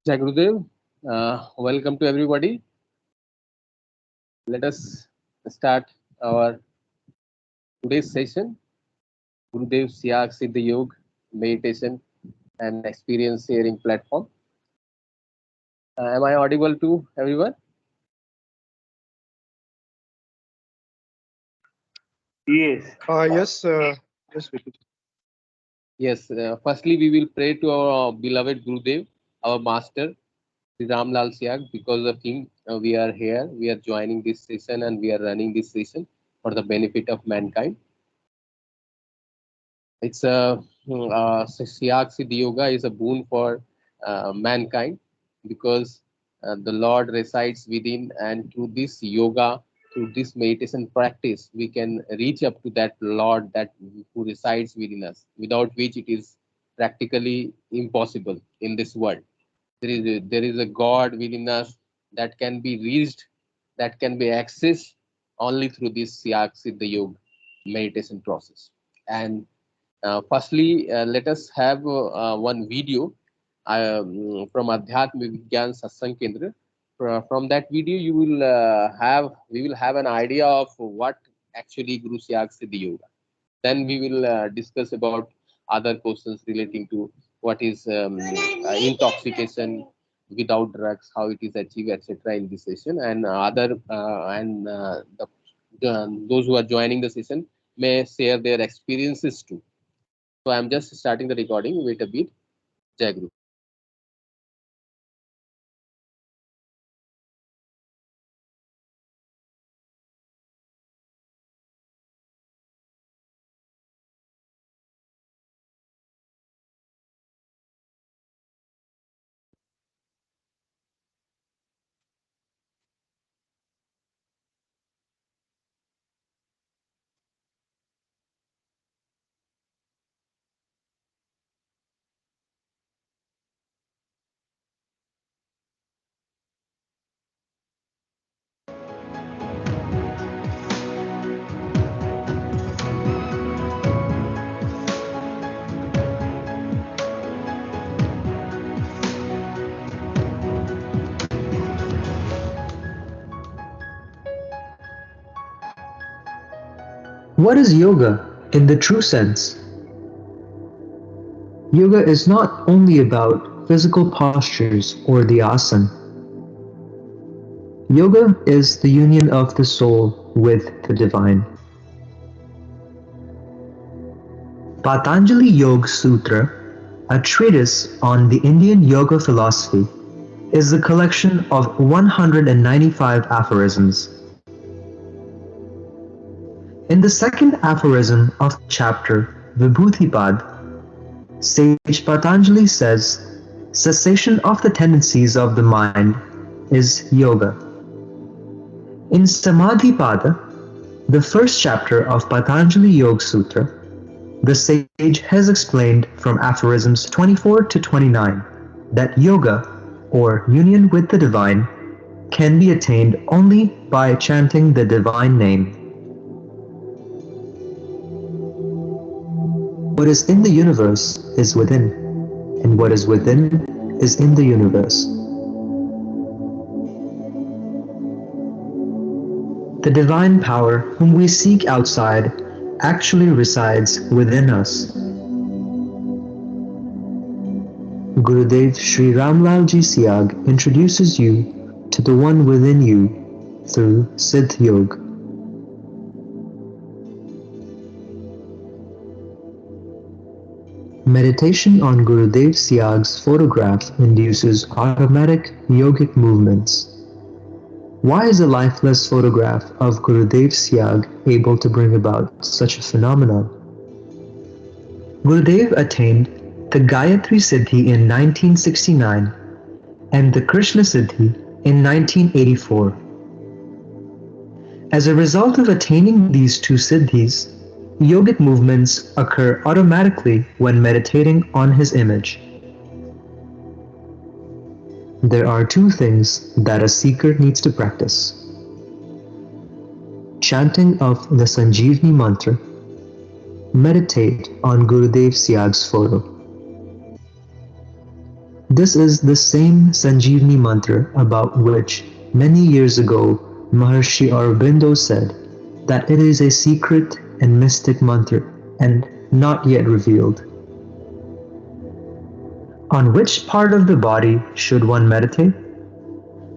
Jai Gurudev. Welcome to everybody. Let us start our today's session. Gurudev Siyag Siddha Yoga meditation and experience sharing platform. Am I audible to everyone? Yes. Yes, Vicky. Yes. Firstly, we will pray to our beloved Gurudev, our master, Sri Ram Lal Siyag. Because of him, we are here. We are joining this session and we are running this session for the benefit of mankind. It's a Siyag Siddhi Yoga is a boon for mankind because the Lord resides within, and through this yoga, through this meditation practice, we can reach up to that Lord that who resides within us. Without which, it is practically impossible in this world. There is a God within us that can be reached, that can be accessed only through this Siyag Siddha Yoga meditation process. And firstly, let us have one video from Adhyatma Vigyan Satsang Kendra. From that video, you will we will have an idea of what actually Guru Siyag Siddhi Yoga. Then we will discuss about other questions relating to what is intoxication without drugs, how it is achieved, etc. in this session, and those who are joining the session may share their experiences too. So I'm just starting the recording. Wait a bit. Jai Guru. What is yoga in the true sense? Yoga is not only about physical postures or the asana. Yoga is the union of the soul with the divine. Patanjali Yoga Sutra, a treatise on the Indian yoga philosophy, is a collection of 195 aphorisms. In the second aphorism of the chapter Vibhutipad, Sage Patanjali says, cessation of the tendencies of the mind is yoga. In Samadhipada, the first chapter of Patanjali Yoga Sutra, the sage has explained from aphorisms 24 to 29 that yoga, or union with the divine, can be attained only by chanting the divine name. What is in the universe is within, and what is within is in the universe. The divine power whom we seek outside actually resides within us. Gurudev Sri Ramlalji Siyag introduces you to the one within you through Siddha Yoga. Meditation on Gurudev Siyag's photograph induces automatic yogic movements. Why is a lifeless photograph of Gurudev Siyag able to bring about such a phenomenon? Gurudev attained the Gayatri Siddhi in 1969 and the Krishna Siddhi in 1984. As a result of attaining these two siddhis, yogic movements occur automatically when meditating on his image. There are two things that a seeker needs to practice: chanting of the Sanjeevani mantra, meditate on Gurudev Siyag's photo. This is the same Sanjeevani mantra about which many years ago Maharshi Aurobindo said that it is a secret and mystic mantra and not yet revealed. On which part of the body should one meditate?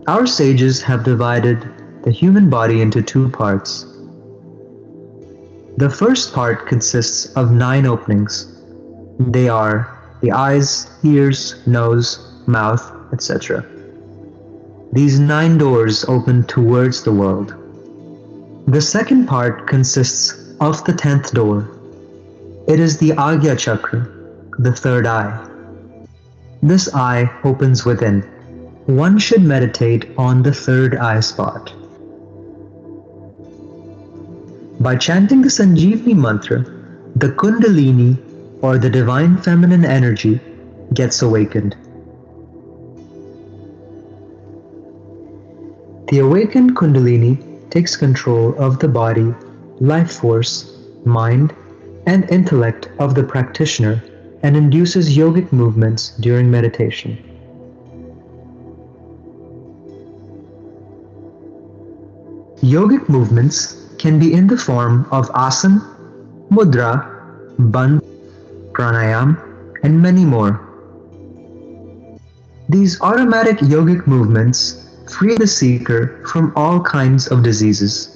Our sages have divided the human body into two parts. The first part consists of 9 openings. They are the eyes, ears, nose, mouth, etc. These 9 doors open towards the world. The second part consists of the 10th door. It is the Agya Chakra, the third eye. This eye opens within. One should meditate on the third eye spot. By chanting the Sanjeevani mantra, the Kundalini or the divine feminine energy gets awakened. The awakened Kundalini takes control of the body, life force, mind, and intellect of the practitioner and induces yogic movements during meditation. Yogic movements can be in the form of asana, mudra, bandh, pranayam, and many more. These automatic yogic movements free the seeker from all kinds of diseases.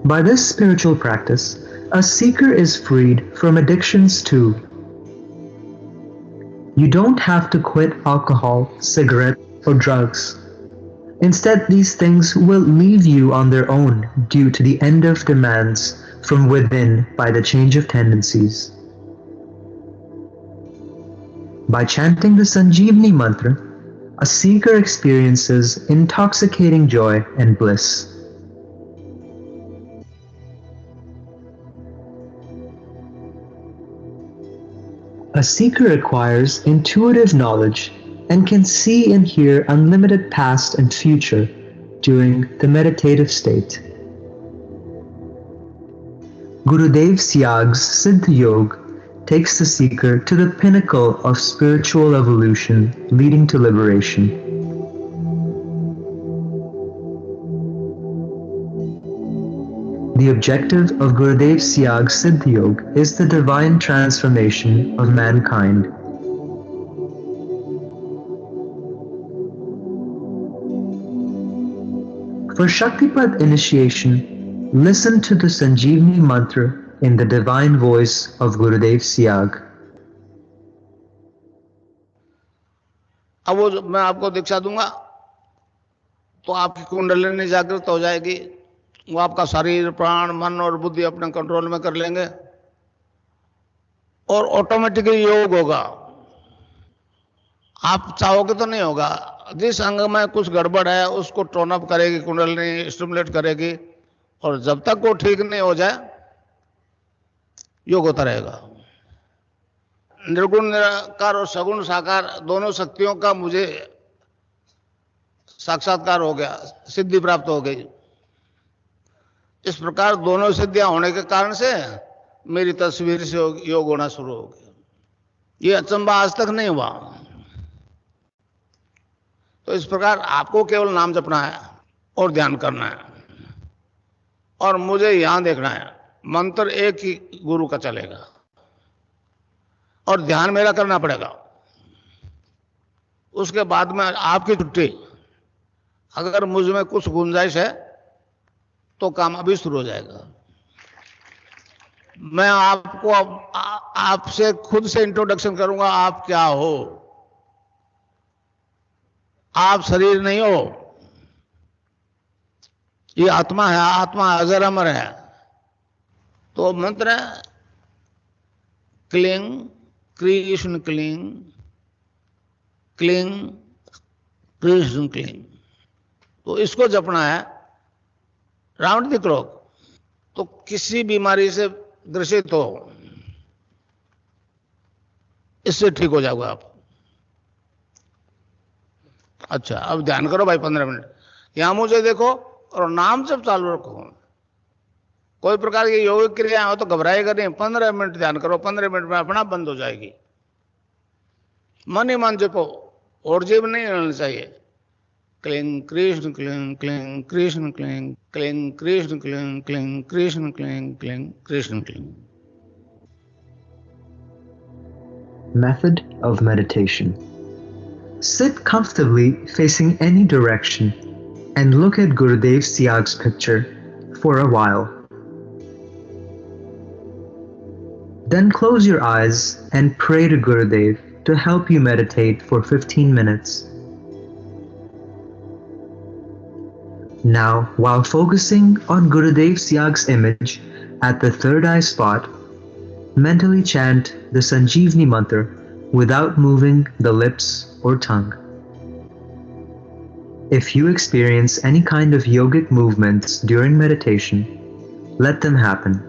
By this spiritual practice, a seeker is freed from addictions too. You don't have to quit alcohol, cigarettes, or drugs. Instead, these things will leave you on their own due to the end of demands from within by the change of tendencies. By chanting the Sanjeevani mantra, a seeker experiences intoxicating joy and bliss. A seeker acquires intuitive knowledge and can see and hear unlimited past and future during the meditative state. Gurudev Siyag's Siddha Yoga takes the seeker to the pinnacle of spiritual evolution leading to liberation. The objective of Gurudev Siyag's Siddha Yoga is the divine transformation of mankind. For Shaktipat initiation, listen to the Sanjeevani mantra in the divine voice of Gurudev Siyag. अब वो मैं आपको दीक्षा दूंगा तो आपकी कुंडलिनी जागृत हो जाएगी, वो आपका शरीर, प्राण, मन और बुद्धि अपने कंट्रोल में कर लेंगे और ऑटोमेटिकली योग होगा। आप चाहोगे तो नहीं होगा। जिस अंग में कुछ गड़बड़ है उसको टोन अप करेगी कुंडलिनी, स्टिमुलेट करेगी, और जब तक वो ठीक नहीं हो जाए योग होता रहेगा। निर्गुण निराकार और सगुण साकार दोनों शक्तियों का मुझे साक्षात्कार हो गया, सिद्धि प्राप्त हो गई। इस प्रकार दोनों सिद्धियां होने के कारण से मेरी तस्वीर से योग होना शुरू हो गया। ये अचंबा आज तक नहीं हुआ। तो इस प्रकार आपको केवल नाम जपना है और ध्यान करना है, और मुझे यहां देखना है। मंत्र एक ही गुरु का चलेगा और ध्यान मेरा करना पड़ेगा। उसके बाद में आपकी छुट्टी। अगर मुझ में कुछ गुंजाइश है तो काम अभी शुरू हो जाएगा। मैं आपको आपसे खुद से इंट्रोडक्शन करूंगा। आप क्या हो? आप शरीर नहीं हो, ये आत्मा है। आत्मा अजर अमर है। तो मंत्र है cling Krishna cling, cling Krishna cling. तो इसको जपना है राउंड द क्लॉक। तो किसी बीमारी से ग्रसित हो, इससे ठीक हो जाओगे आप। अच्छा, अब ध्यान करो भाई 15 मिनट। यहां मुझे देखो और नाम जब चालू रखो। कोई प्रकार की योगिक क्रिया हो तो घबराएगा नहीं, 15 मिनट ध्यान करो, 15 मिनट में अपना बंद हो जाएगी। मन ही मन जपो, और जीव नहीं होना चाहिए। Cling Krishna cling cling Krishna cling cling Krishna cling cling Krishna cling cling Krishna cling. Method of meditation. Sit comfortably facing any direction and look at Gurudev Siyag's picture for a while. Then close your eyes and pray to Gurudev to help you meditate for 15 minutes. Now, while focusing on Gurudev Siyag's image at the third eye spot, mentally chant the Sanjeevani mantra without moving the lips or tongue. If you experience any kind of yogic movements during meditation, let them happen.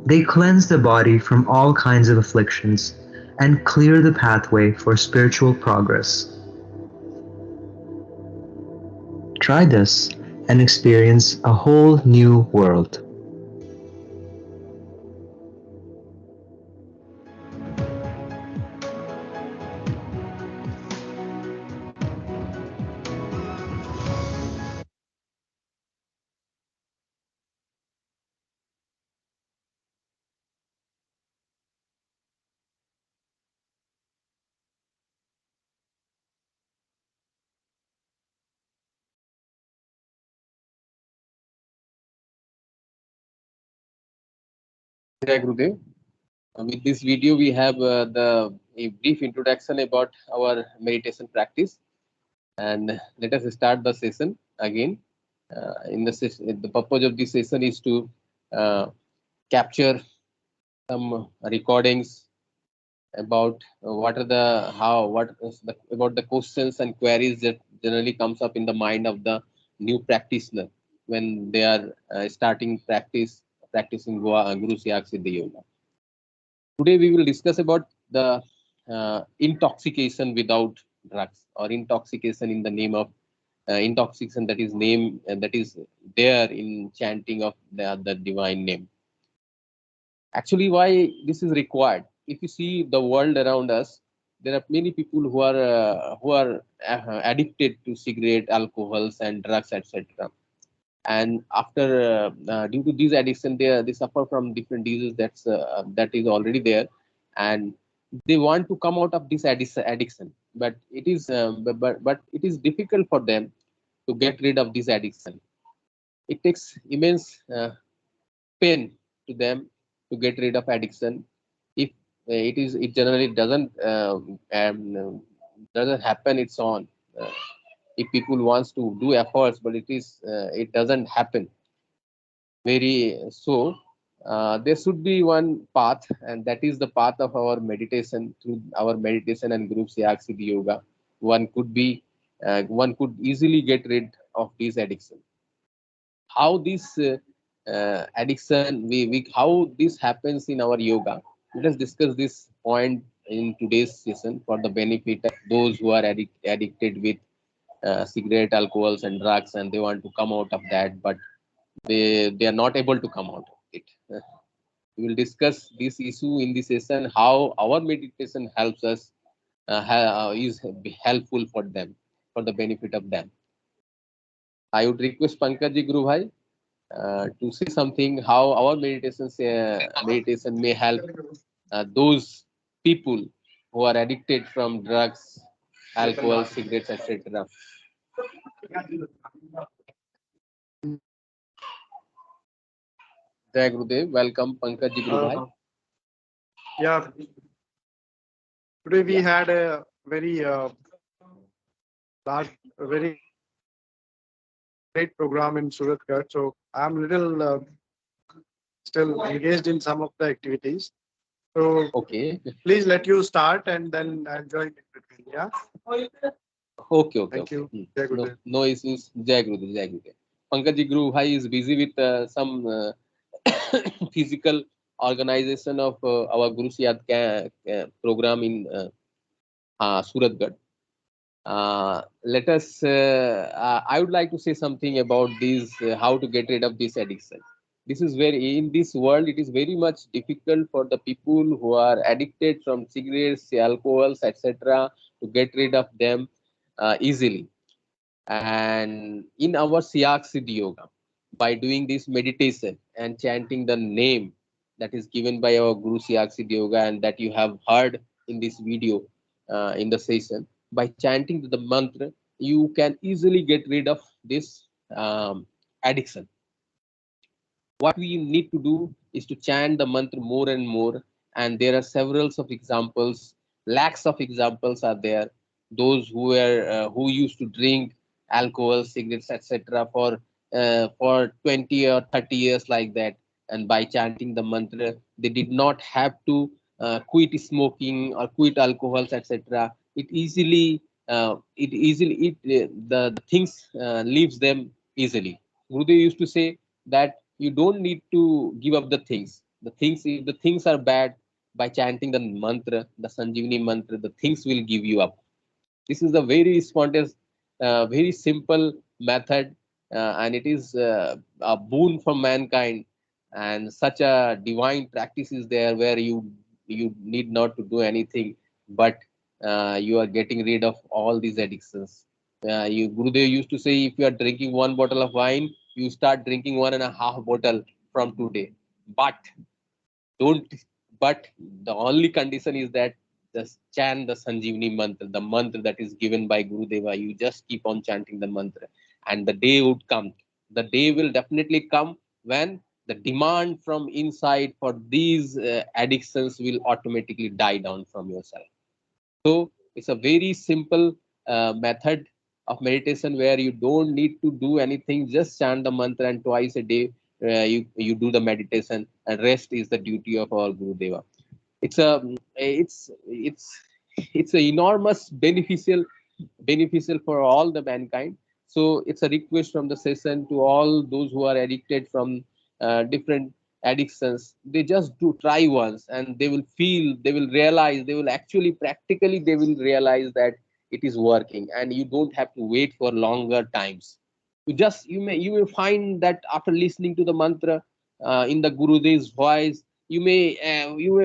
They cleanse the body from all kinds of afflictions and clear the pathway for spiritual progress. Try this and experience a whole new world. Jai Gurudev. With this video, we have a brief introduction about our meditation practice, and let us start the session again. In the session, the purpose of this session is to capture some recordings about what are the how what is the, about the questions and queries that generally comes up in the mind of the new practitioner when they are starting practicing Guru Siyag Siddha Yoga. Today we will discuss about the intoxication without drugs, or intoxication in the name of intoxication that is name that is there in chanting of the divine name. Actually, why this is required? If you see the world around us, there are many people who are addicted to cigarette, alcohols, and drugs, etc. And after due to these addiction, they suffer from different diseases that is already there, and they want to come out of this addiction, but it is but it is difficult for them to get rid of this addiction. It takes immense pain to them to get rid of addiction. If it generally doesn't happen its own. If people wants to do efforts, but it doesn't happen very so. There should be one path, and that is the path of our meditation. Through our meditation and group Siyag Siddhi Yoga, one could easily get rid of this addiction. How this addiction, how this happens in our yoga? Let us discuss this point in today's session for the benefit of those who are addicted with cigarette, alcohols, and drugs, and they want to come out of that, but they are not able to come out of it. We will discuss this issue in this session, how our meditation helps us, is helpful for them, for the benefit of them. I would request Pankaj Guru Bhai to say something how our meditation may help those people who are addicted from drugs, alcohol, cigarettes, etc. Jai Gurudev. Welcome, Pankaj Guru Bhai. Yeah, today we Yeah. had a very large, a very great program in Suratgarh. So I'm little still engaged in some of the activities. So Okay. please let you start and then I'll join in between. Yeah. Okay, okay, Thank okay. you. Jai No, Gurudev. no issues. Jai Gurudev, Jai Gurudev. Pankaj Guru Bhai is busy with some physical organization of our Guru Siyad program in Suratgarh. Let us. I would like to say something about these, how to get rid of this addiction. This is very, in this world, it is very much difficult for the people who are addicted from cigarettes, alcohols, etc., to get rid of them easily. And in our Siyag Siddhi Yoga, by doing this meditation and chanting the name that is given by our Guru Siyag Siddhi Yoga and that you have heard in this video in the session, by chanting the mantra, you can easily get rid of this addiction. What we need to do is to chant the mantra more and more, and there are several of examples, lakhs of examples are there. Those who used to drink alcohol, cigarettes, etc., for 20 or 30 years like that, and by chanting the mantra they did not have to quit smoking or quit alcohols, etc. The things leaves them easily. Gurudev used to say that you don't need to give up the things. The things, if the things are bad, by chanting the mantra, the Sanjeevani mantra, the things will give you up. This is a very spontaneous, very simple method, and it is a boon for mankind. And such a divine practice is there where you need not to do anything, but you are getting rid of all these addictions. Gurudev used to say, if you are drinking one bottle of wine, you start drinking 1.5 bottle from today. But don't. But the only condition is that just chant the Sanjeevani mantra, the mantra that is given by Gurudeva. You just keep on chanting the mantra, and the day would come. The day will definitely come when the demand from inside for these addictions will automatically die down from yourself. So it's a very simple method of meditation where you don't need to do anything, just chant the mantra, and twice a day you do the meditation, and rest is the duty of our Guru Deva. It's a it's a enormous beneficial for all the mankind. So it's a request from the session to all those who are addicted from different addictions. They just do try once, and they will feel, they will realize, they will actually practically they will realize that it is working, and you don't have to wait for longer times. You may find that after listening to the mantra in the Gurudev's voice, you may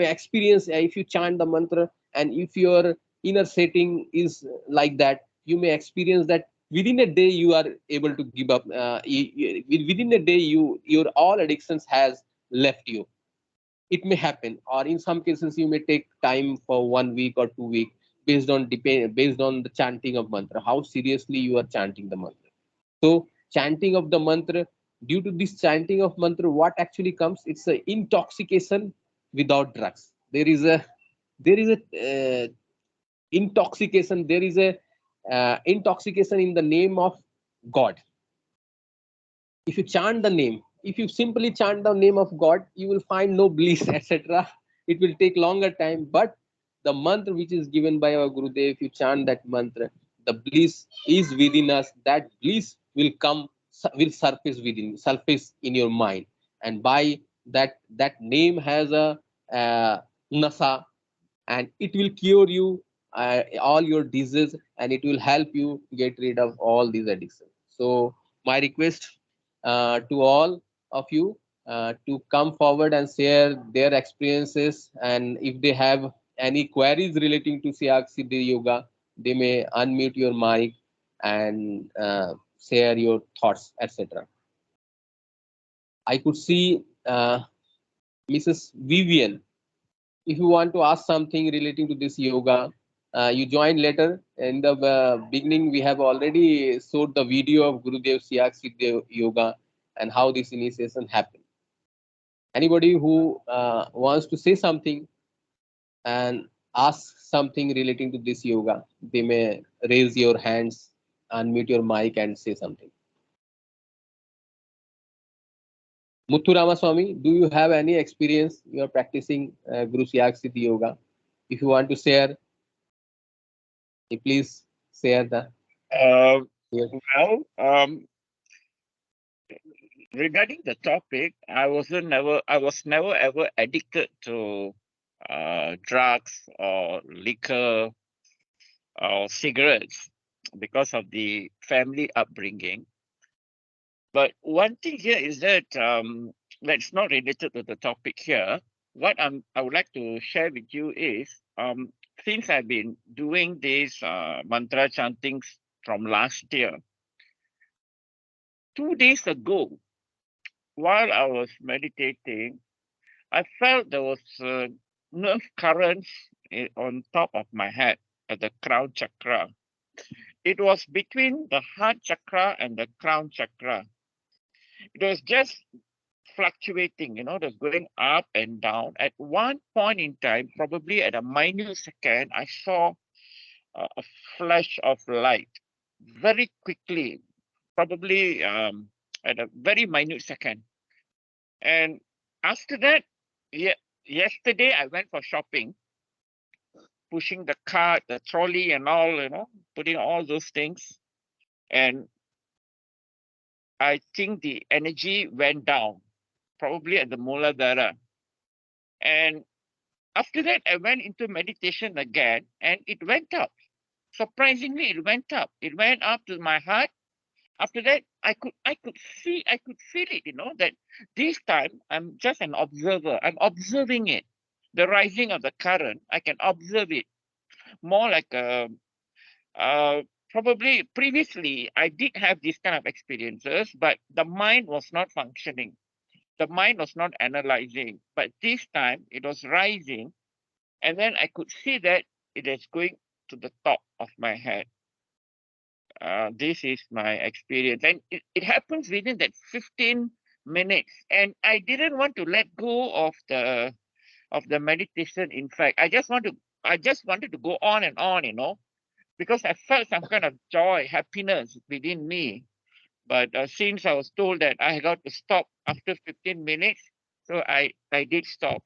experience, if you chant the mantra and if your inner setting is like that, you may experience that within a day you are able to give up. Within a day, your all addictions has left you. It may happen, or in some cases you may take time for 1 week or 2 weeks, based on the chanting of mantra, how seriously you are chanting the mantra. So chanting of the mantra, due to this chanting of mantra, what actually comes? It's an intoxication without drugs. There is a intoxication. There is a intoxication in the name of God. If you chant the name, if you simply chant the name of God, you will find no bliss, etc. It will take longer time, but the mantra which is given by our Gurudev, if you chant that mantra, the bliss is within us. That bliss will come, will surface in your mind, and by that name has a nasa, and it will cure you all your diseases, and it will help you get rid of all these addictions. So my request to all of you to come forward and share their experiences, and if they have any queries relating to Siyag Siddhi Yoga, they may unmute your mic and share your thoughts, etc. I could see Mrs. Vivian. If you want to ask something relating to this yoga, you join later. In the beginning, we have already showed the video of Gurudev Siyag Siddha Yoga and how this initiation happened. Anybody who wants to say something and ask something relating to this yoga, they may raise your hands, unmute your mic, and say something. Muthu Ramaswamy, do you have any experience? You are practicing Guru Siyag Siddhi Yoga. If you want to share, please share the. Here. Well, regarding the topic, I was never ever addicted to drugs or liquor or cigarettes because of the family upbringing. But one thing here is that that's not related to the topic here. What I would like to share with you is, since I've been doing this mantra chantings from last year, 2 days ago, while I was meditating, I felt there was nerve currents on top of my head at the crown chakra. It was between the heart chakra and the crown chakra. It was just fluctuating, just going up and down. At one point in time, probably at a minute second, I saw a flash of light very quickly, probably at a very minute second. And after that, yesterday I went for shopping, pushing the cart, the trolley and all, putting all those things. And I think the energy went down, probably at the Muladhara. And after that, I went into meditation again and it went up. Surprisingly, it went up. It went up to my heart. After that, I could feel it, that this time I'm just an observer. I'm observing it. The rising of the current, I can observe it. More like probably previously I did have these kind of experiences, but the mind was not functioning. The mind was not analyzing. But this time it was rising, and then I could see that it is going to the top of my head. This is my experience, and it happens within that 15 minutes, and I didn't want to let go of the meditation. In fact, I just wanted to go on and on, because I felt some kind of joy, happiness within me. But since I was told that I got to stop after 15 minutes, so I did stop.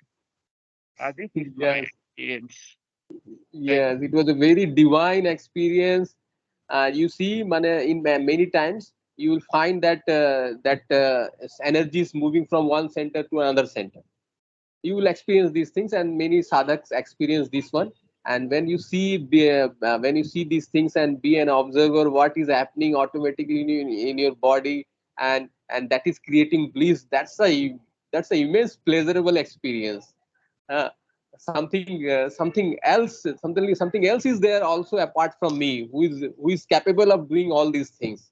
This is my experience. Yes, it was a very divine experience. You see, in many times you will find that energy is moving from one center to another center. You will experience these things, and many sadhaks experience this one. And when you see these things and be an observer, what is happening automatically in your body, and that is creating bliss. That's a immense pleasurable experience. Uh, something else is there also apart from me, who is capable of doing all these things.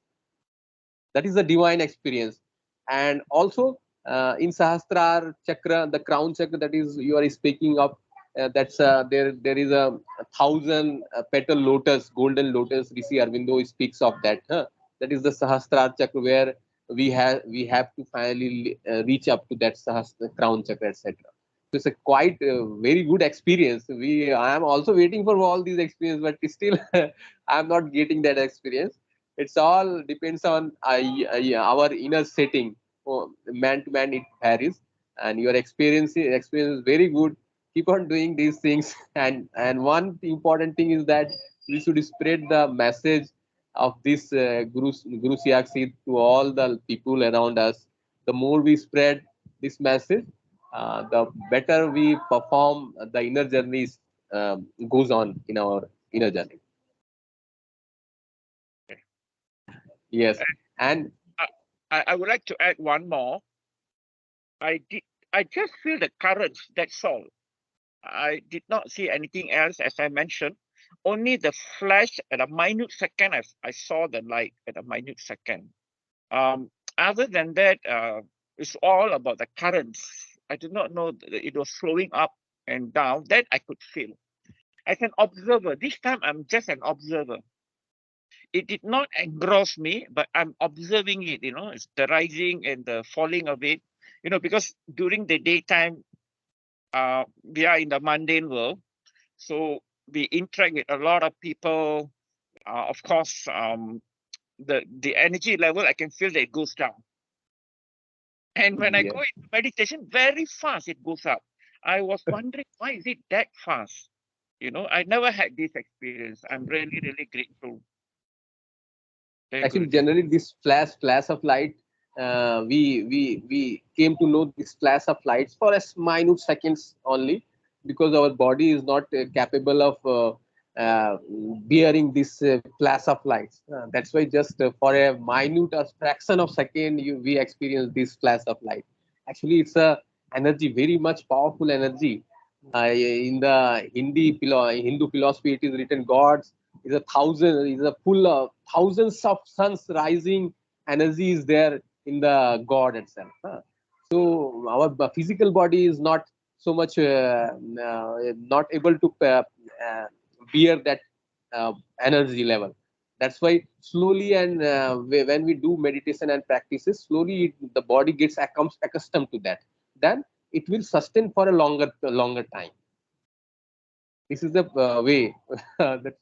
That is a divine experience. And also in Sahasrar chakra, the crown chakra that is you are speaking of, that's there is a 1,000 petal lotus, golden lotus. Rishi Arvindo speaks of that. That is the Sahasrar chakra, where we have to finally reach up to that Sahasrar crown chakra, etc. So it's a quite very good experience. I am also waiting for all these experiences, but still I am not getting that experience. It's all depends on our inner setting. Man to man, it varies, and your experience is very good. Keep on doing these things, and one important thing is that we should spread the message of this Guru Siyag to all the people around us. The more we spread this message, the better we perform. The inner journey goes on in our inner journey. Yes, and I would like to add one more. I just feel the currents. That's all. I did not see anything else, as I mentioned. Only the flash at a minute second. I saw the light at a minute second. Other than that, it's all about the currents. I did not know that it was flowing up and down. That I could feel. As an observer, this time I'm just an observer. It did not engross me, but I'm observing it, it's the rising and the falling of it, because during the daytime, we are in the mundane world. So we interact with a lot of people. Of course, the energy level, I can feel that it goes down. And when I go into meditation, very fast it goes up. I was wondering, why is it that fast? I never had this experience. I'm really, really grateful. Actually, generally, this flash of light, we came to know this flash of lights for a minute seconds only, because our body is not capable of bearing this flash of lights. That's why just for a minute fraction of second, we experience this flash of light. Actually, it's a energy, very much powerful energy. In the Hindu philosophy, it is written gods is a full of thousands of suns rising energy is there in the God itself. Huh? So our physical body is not so much not able to bear that energy level. That's why slowly and when we do meditation and practices, slowly the body gets accustomed to that. Then it will sustain for a longer time. This is the way. that,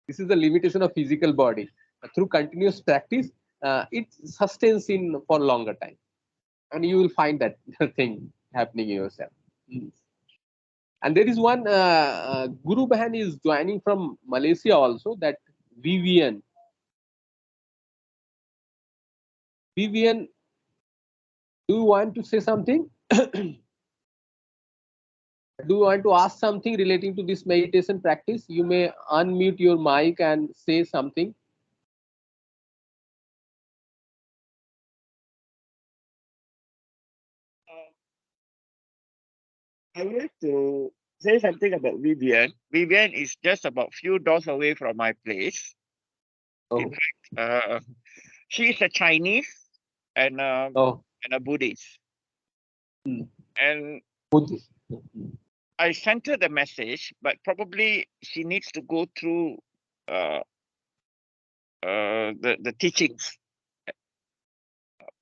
this is the limitation of physical body. Through continuous practice, it sustains in for longer time, and you will find that thing happening in yourself. Mm. And there is one Guru Bahan is joining from Malaysia also. That Vivian. Vivian, do you want to say something? Do you want to ask something relating to this meditation practice? You may unmute your mic and say something. I would like to say something about Vivian. Vivian is just about few doors away from my place. In Oh, fact, she is a Chinese and oh, a Buddhist. hmm. And Buddhist. I sent her the message, but probably she needs to go through the teachings.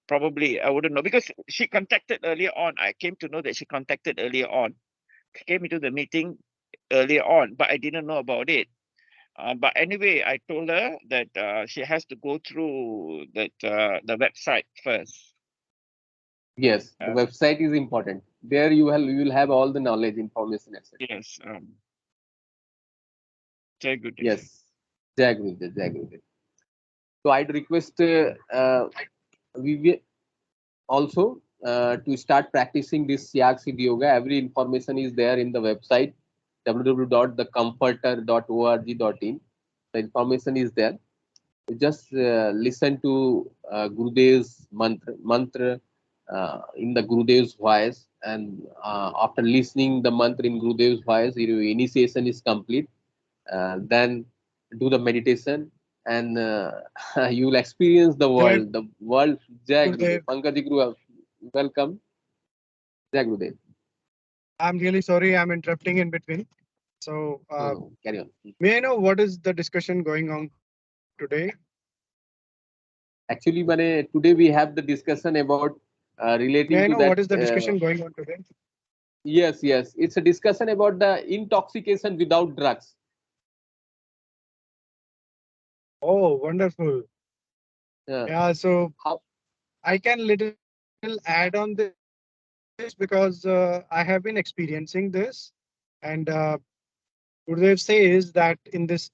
Probably, I wouldn't know, because she contacted earlier on. I came to know that she contacted earlier on, came into the meeting earlier on, but I didn't know about it. But anyway, I told her that she has to go through that the website first. Yes, the website is important. There you will have all the knowledge, information, etc. Yes. Very good. Yes, Jai Gurudev, Jai Gurudev. So I'd request we also to start practicing this Siyag Siddha Yoga. Every information is there in the website www.thecomforter.org.in. The information is there. Just listen to Gurudev's mantra in the Gurudev's voice, and after listening the mantra in Gurudev's voice, your initiation is complete. Then do the meditation, and you will experience the Jai world. The world. Jai Gurudev. Gurudev. Pankaj Guru, welcome. Jai Gurudev. I'm really sorry I'm interrupting in between. So, No, carry on. may I know what is the discussion going on today? Actually, today we have the discussion about May relating I to know that. what is the discussion going on today? Yes, yes. It's a discussion about the intoxication without drugs. Oh, wonderful. Uh, Yeah, so how? I can little add on this because I have been experiencing this, and Gurudev says that in this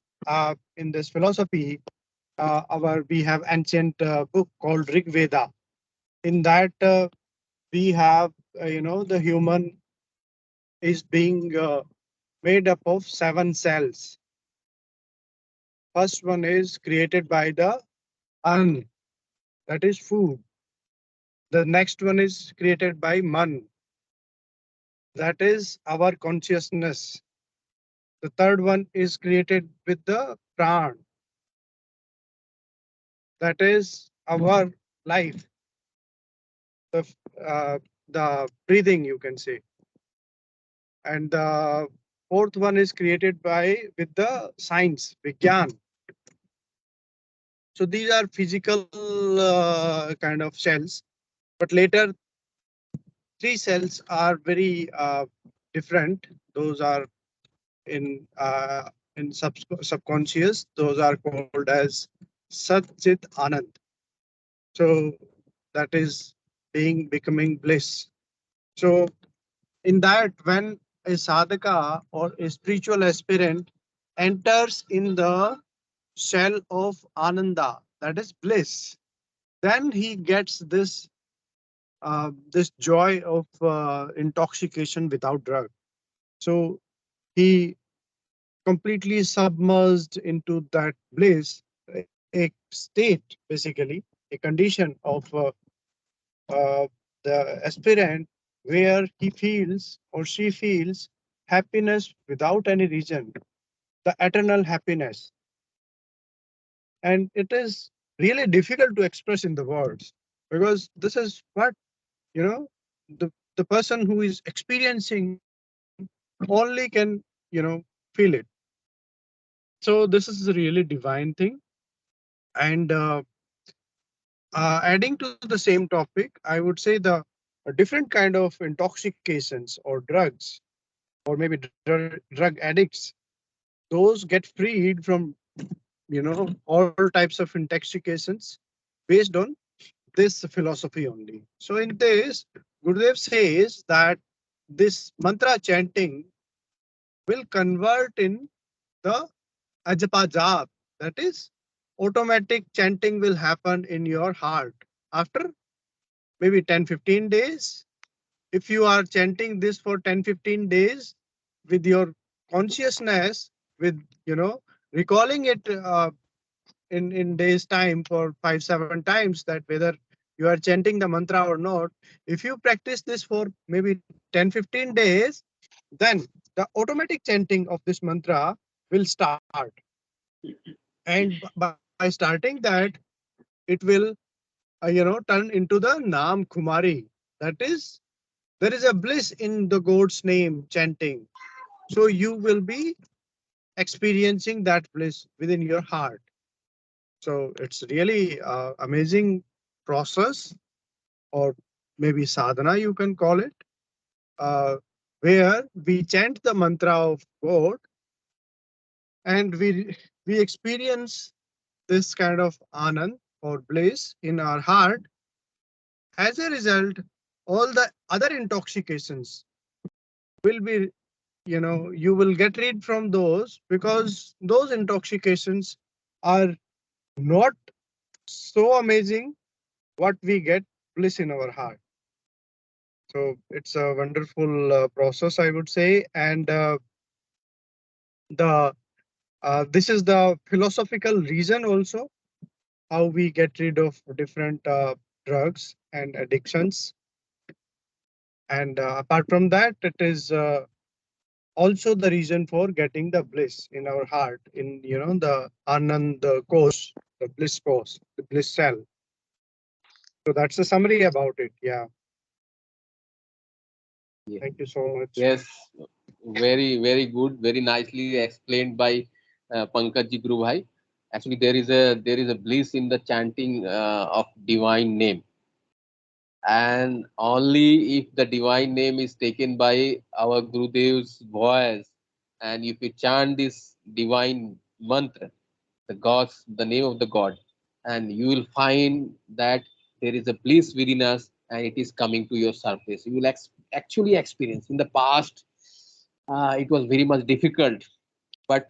philosophy, we have ancient book called Rig Veda. In that we have the human is being made up of 7 cells. First one is created by the an, that is food. The next one is created by man, that is our consciousness. The third one is created with the pran, that is our life, the the breathing, you can say. And the fourth one is created by with the science, Vigyan. So these are physical kind of cells, but later 3 cells are very different. Those are in subconscious. Those are called as Sat Chit Anand. So that is becoming bliss. So in that, when a sadhaka or a spiritual aspirant enters in the shell of ananda, that is bliss, then he gets this joy of intoxication without drug. So he completely submerged into that bliss, a state, basically a condition of the aspirant where he feels or she feels happiness without any reason, the eternal happiness. And it is really difficult to express in the words, because this is what, you know, the person who is experiencing only can, feel it. So this is a really divine thing. And adding to the same topic, I would say the a different kind of intoxications or drugs, or maybe drug addicts, those get freed from, all types of intoxications based on this philosophy only. So in this, Gurudev says that this mantra chanting will convert in the ajapa jap, that is, automatic chanting will happen in your heart after maybe 10-15 days. If you are chanting this for 10-15 days with your consciousness, with, recalling it in days time for 5-7 times, that whether you are chanting the mantra or not, if you practice this for maybe 10-15 days, then the automatic chanting of this mantra will start. And by starting that, it will turn into the Naam Kumari. That is, there is a bliss in the God's name chanting. So you will be experiencing that bliss within your heart. So it's really amazing process, or maybe sadhana you can call it, uh, where we chant the mantra of God, and we experience this kind of anand or bliss in our heart. As a result, all the other intoxications will be, you will get rid from those, because those intoxications are not so amazing what we get bliss in our heart. So it's a wonderful process, I would say. And the this is the philosophical reason also, how we get rid of different drugs and addictions. And apart from that, it is also the reason for getting the bliss in our heart, in, the anand course, the bliss course, the bliss cell. So that's a summary about it. Yeah. Yeah. Thank you so much. Yes, very, very good, very nicely explained by Pankaj ji Guru Bhai. Actually, there is a bliss in the chanting of divine name, and only if the divine name is taken by our Gurudev's voice, and if we chant this divine mantra, the name of the God, and you will find that there is a bliss within us, and it is coming to your surface. You will actually experience. In the past, it was very much difficult, but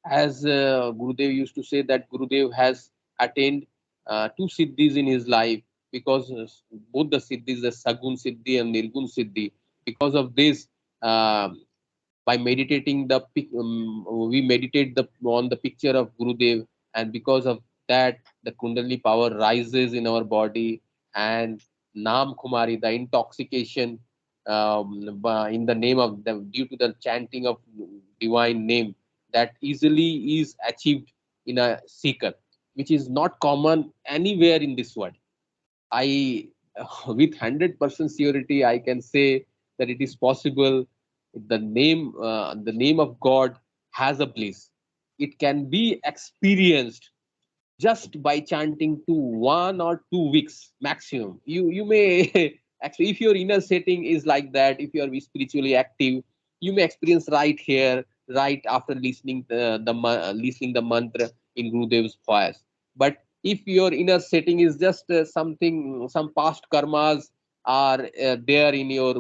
as Gurudev used to say, that Gurudev has attained two siddhis in his life, because both the siddhis, the Sagun Siddhi and Nirgun Siddhi. Because of this, by meditating we meditate on the picture of Gurudev, and because of that, the Kundalini power rises in our body, and Nam Kumari, the intoxication in the name of the due to the chanting of divine name, that easily is achieved in a seeker, which is not common anywhere in this world. I, with 100% surety, I can say that it is possible. The name of God has a bliss. It can be experienced just by chanting to 1 or 2 weeks maximum. You may actually, if your inner setting is like that, if you are spiritually active, you may experience right here, right after listening listening the mantra in Gurudev's voice. But if your inner setting is just some past karmas are there in your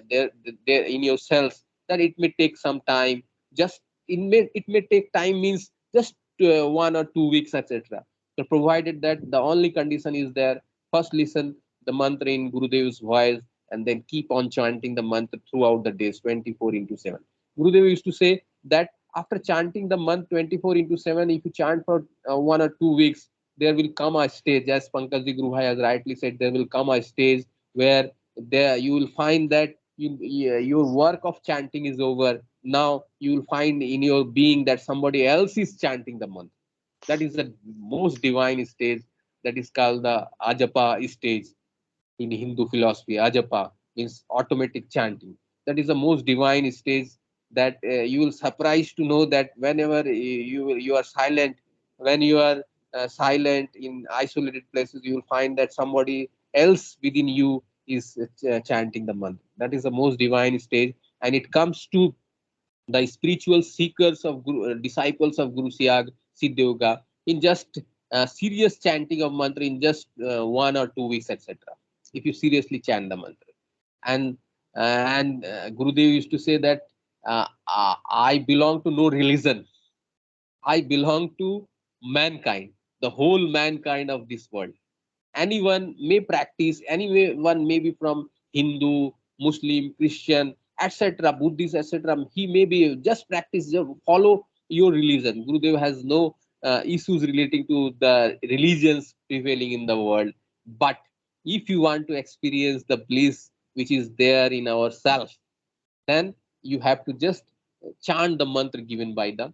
there in your cells, then it may take some time. Just it may take time means just 1 or 2 weeks, etc. So provided that the only condition is there, first listen the mantra in Gurudev's voice, and then keep on chanting the mantra throughout the days, 24 into 7. Gurudev used to say that after chanting the month 24 into 7, if you chant for 1 or 2 weeks, there will come a stage, as Pankaj Guru has rightly said, there will come a stage where there you will find that your work of chanting is over. Now you will find in your being that somebody else is chanting the mantra. That is the most divine stage. That is called the Ajapa stage in Hindu philosophy. Ajapa means automatic chanting. That is the most divine stage that you will surprise to know that whenever you are silent, when you are silent in isolated places, you will find that somebody else within you is chanting the mantra. That is the most divine stage, and it comes to the spiritual seekers of disciples of Guru Siyag Siddha in just serious chanting of mantra in just 1 or 2 weeks, etc. If you seriously chant the mantra, and Gurudev used to say that I belong to no religion. I belong to mankind, the whole mankind of this world. Anyone may practice, anyone may be from Hindu, Muslim, Christian, etc., Buddhist, etc. He may be just practice, just follow your religion. Gurudev has no issues relating to the religions prevailing in the world. But if you want to experience the bliss which is there in ourselves, then you have to just chant the mantra given by the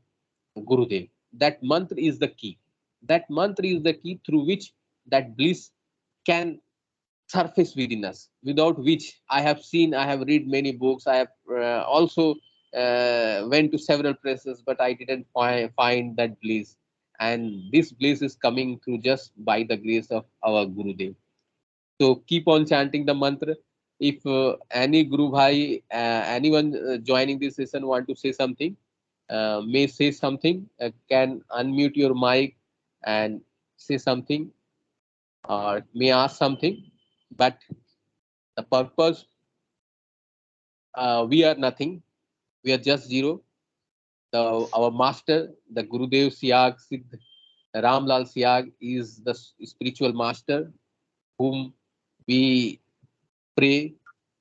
Gurudev. That mantra is the key. That mantra is the key through which that bliss can surface within us, without which I have seen, I have read many books, I have also went to several places, but I didn't find that bliss. And this bliss is coming through just by the grace of our Gurudev. So keep on chanting the mantra. If any Guru Bhai, anyone joining this session want to say something, may say something, can unmute your mic and say something, or may ask something. But the purpose, we are nothing, we are just zero. Our master, the Gurudev Siyag Siddh Ramlal Siyag, is the spiritual master whom we pray.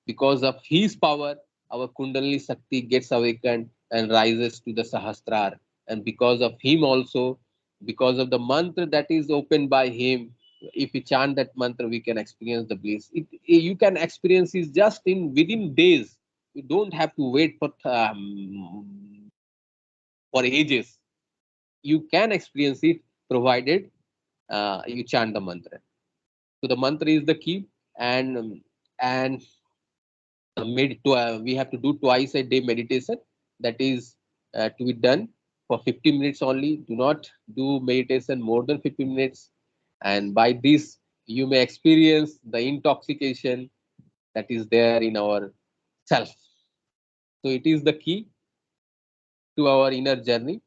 Because of his power, our Kundalini Shakti gets awakened and rises to the Sahasrar. And because of him also, because of the mantra that is opened by him, if we chant that mantra, we can experience the bliss. You can experience it just in within days. You don't have to wait for ages. You can experience it provided you chant the mantra. So the mantra is the key, and we have to do twice a day meditation. That is to be done for 50 minutes only. Do not do meditation more than 50 minutes. And by this, you may experience the intoxication that is there in our self. So it is the key to our inner journey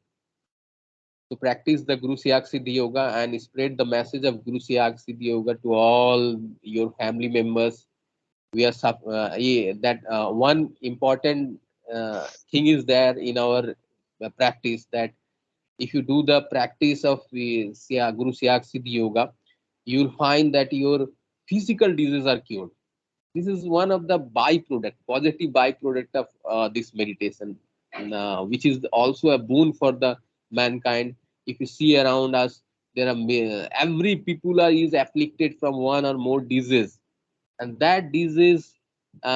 to practice the Guru Siyag Siddhi Yoga and spread the message of Guru Siyag Siddhi Yoga to all your family members. We are that one important thing is there in our practice, that if you do the practice of Guru Siyag Siddhi Yoga, you will find that your physical diseases are cured. This is one of the byproduct, positive byproduct of this meditation, which is also a boon for the mankind. If you see around us, there are every people is afflicted from one or more disease, and that disease,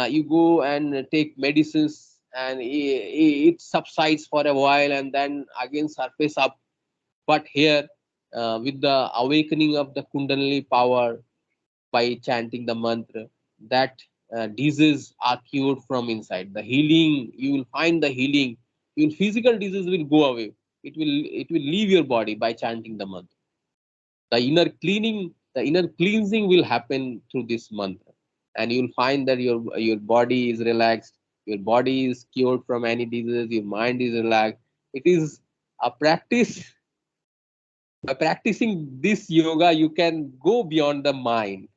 you go and take medicines, and it subsides for a while and then again surface up. But here, with the awakening of the Kundalini power by chanting the mantra, that disease are cured from inside. The healing, you will find the healing. Your physical disease will go away. It will leave your body by chanting the mantra. The inner cleaning, the inner cleansing will happen through this mantra, and you'll find that your body is relaxed, your body is cured from any disease, your mind is relaxed. It is a practice. By practicing this yoga, you can go beyond the mind.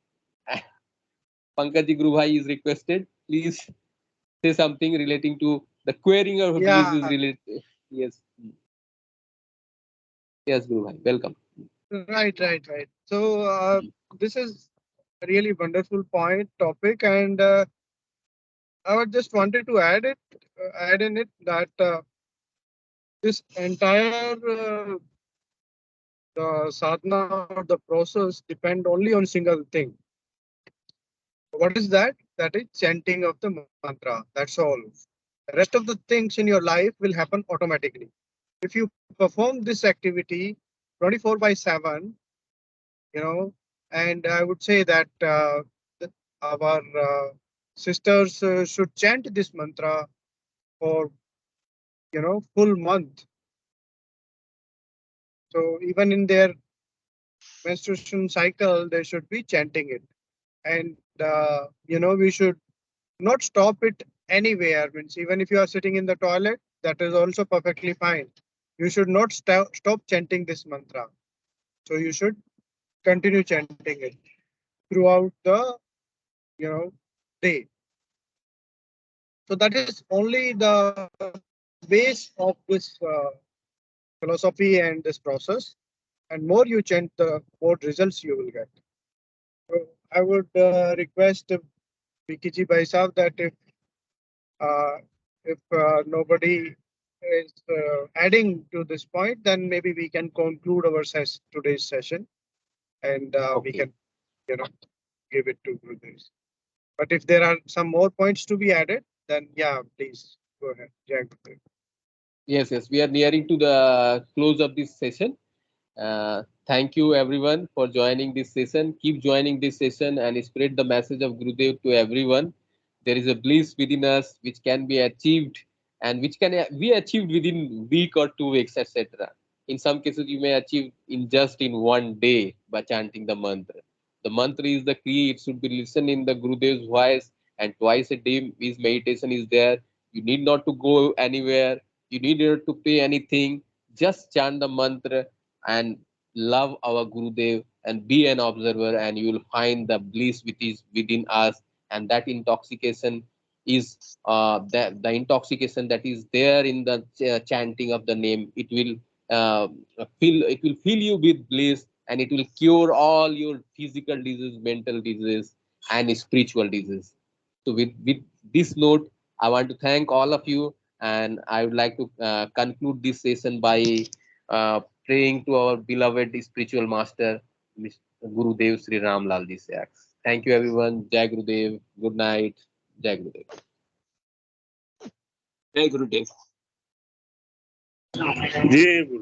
Pankaj Guru Bhai is requested. Please say something relating to the querying of bliss Yeah, is related. Yes, yes, Guru Bhai. Welcome. right. So this is a really wonderful point topic, and I would just wanted to add in it that this entire the sadhana or the process depend only on single thing. What is that? That is chanting of the mantra. That's all. The rest of the things in your life will happen automatically. If you perform this activity 24/7, and I would say that our sisters should chant this mantra for full month. So even in their menstruation cycle, they should be chanting it, and we should not stop it anywhere. Means even if you are sitting in the toilet, that is also perfectly fine. You should not stop chanting this mantra. So you should continue chanting it throughout the day. So that is only the base of this philosophy and this process. And more you chant, the more results you will get. So I would request Vikiji Bhai Sahab that if nobody is adding to this point, then maybe we can conclude our today's session, and we Okay. can give it to Gurudev. But if there are some more points to be added, then yeah, please go ahead. Jai Gurudev. Yes, we are nearing to the close of this session. Thank you everyone for joining this session. Keep joining this session and spread the message of Gurudev to everyone. There is a bliss within us which can be achieved and which can be achieved within week or 2 weeks, etc. In some cases, you may achieve in one day by chanting the mantra. The mantra is the key. It should be listened in the Gurudev's voice, and twice a day his meditation is there. You need not to go anywhere. You need not to pay anything. Just chant the mantra and love our Gurudev and be an observer, and you will find the bliss which is within us, and that intoxication is the intoxication that is there in the chanting of the name. Uh, it will fill you with bliss, and it will cure all your physical disease, mental disease, and spiritual disease. So with this note, I want to thank all of you, and I would like to conclude this session by uh, praying to our beloved spiritual master, Mr. Gurudev Sri Ram Lal Ji Siyag. Thank you, everyone. Jai Gurudev. Good night. Jai Gurudev. Jai Gurudev. Ji